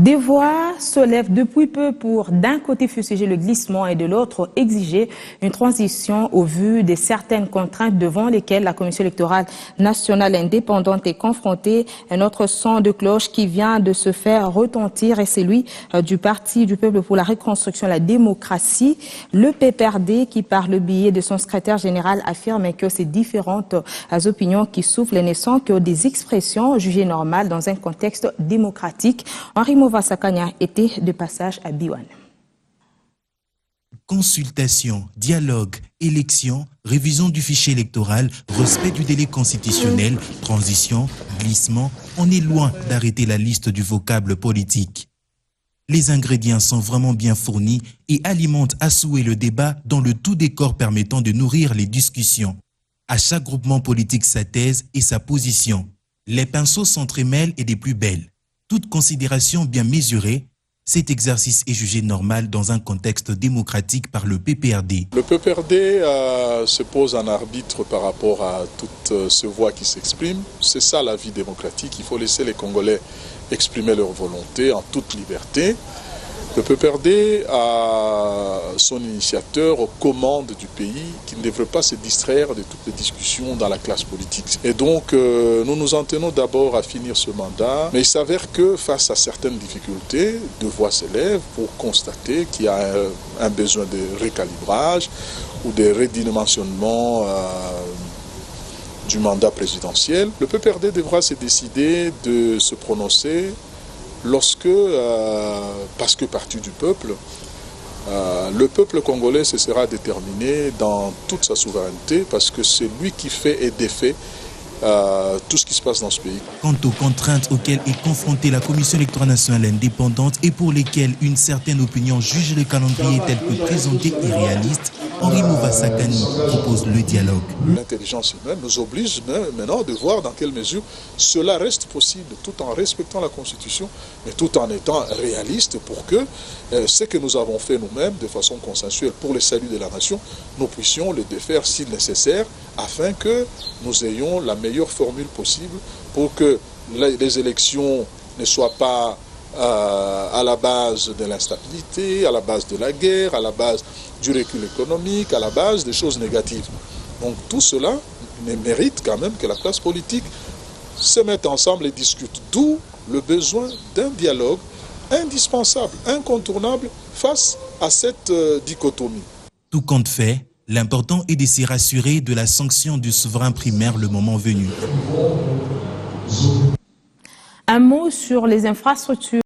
Des voix se lèvent depuis peu pour d'un côté fustiger le glissement et de l'autre exiger une transition au vu de certaines contraintes devant lesquelles la Commission électorale nationale indépendante est confrontée. Un autre son de cloche qui vient de se faire retentir est celui du Parti du Peuple pour la Reconstruction et la Démocratie, le PPRD, qui par le biais de son secrétaire général affirme que ces différentes opinions qui soufflent ne sont que des expressions jugées normales dans un contexte démocratique. Henri Movassakanya était de passage à Biwane. Consultation, dialogue, élection, révision du fichier électoral, respect du délai constitutionnel, transition, glissement, on est loin d'arrêter la liste du vocable politique. Les ingrédients sont vraiment bien fournis et alimentent à souhait le débat dans le tout décor permettant de nourrir les discussions. À chaque groupement politique sa thèse et sa position. Les pinceaux s'entremêlent et des plus belles. Toute considération bien mesurée, cet exercice est jugé normal dans un contexte démocratique par le PPRD. Le PPRD se pose en arbitre par rapport à toutes ces voix qui s'expriment. C'est ça la vie démocratique. Il faut laisser les Congolais exprimer leur volonté en toute liberté. Le PPRD a son initiateur aux commandes du pays qui ne devrait pas se distraire de toutes les discussions dans la classe politique. Et donc nous nous en tenons d'abord à finir ce mandat, mais il s'avère que face à certaines difficultés, deux voix s'élèvent pour constater qu'il y a un besoin de recalibrage ou de redimensionnement du mandat présidentiel. Le PPRD devra se décider de se prononcer lorsque, parce que parti du peuple, le peuple congolais se sera déterminé dans toute sa souveraineté parce que c'est lui qui fait et défait tout ce qui se passe dans ce pays. Quant aux contraintes auxquelles est confrontée la Commission électorale nationale indépendante et pour lesquelles une certaine opinion juge le calendrier tel que présenté irréaliste, Henri Movassakanya propose le dialogue. L'intelligence humaine nous oblige maintenant de voir dans quelle mesure cela reste possible tout en respectant la Constitution, mais tout en étant réaliste pour que ce que nous avons fait nous-mêmes de façon consensuelle pour le salut de la nation, nous puissions le défaire si nécessaire afin que nous ayons la meilleure formule possible pour que les élections ne soient pas à la base de l'instabilité, à la base de la guerre, à la base du recul économique, à la base des choses négatives. Donc tout cela mérite quand même que la classe politique se mette ensemble et discute. D'où le besoin d'un dialogue indispensable, incontournable face à cette dichotomie. Tout compte fait, l'important est de se rassurer de la sanction du souverain primaire le moment venu. Un mot sur les infrastructures.